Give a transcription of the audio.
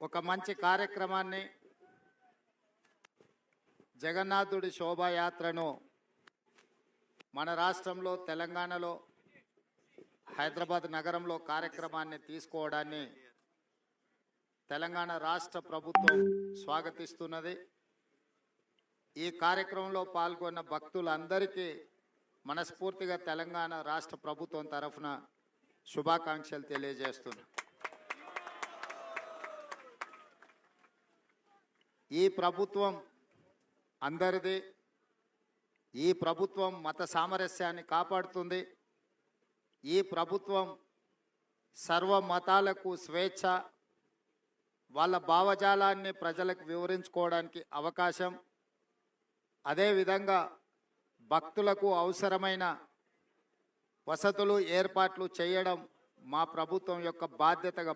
ఒక మంచి కార్యక్రమాన్ని జగన్నాథుడి శోభాయాత్రను మన రాష్ట్రంలో తెలంగాణలో హైదరాబాద్ నగరంలో కార్యక్రమాన్ని తీసుకోవడాన్ని తెలంగాణ రాష్ట్ర ప్రభుత్వం స్వాగతిస్తున్నది. ఈ కార్యక్రమంలో పాల్గొన్న భక్తులందరికీ మనస్ఫూర్తిగా తెలంగాణ రాష్ట్ర ప్రభుత్వం తరఫున శుభాకాంక్షలు తెలియజేస్తున్నాను. ఈ ప్రభుత్వం అందరిది. ఈ ప్రభుత్వం మత సామరస్యాన్ని కాపాడుతుంది. ఈ ప్రభుత్వం సర్వ మతాలకు స్వేచ్ఛ, వాళ్ళ భావజాలాన్ని ప్రజలకు వివరించుకోవడానికి అవకాశం, అదేవిధంగా భక్తులకు అవసరమైన వసతులు ఏర్పాట్లు చేయడం మా ప్రభుత్వం యొక్క బాధ్యతగా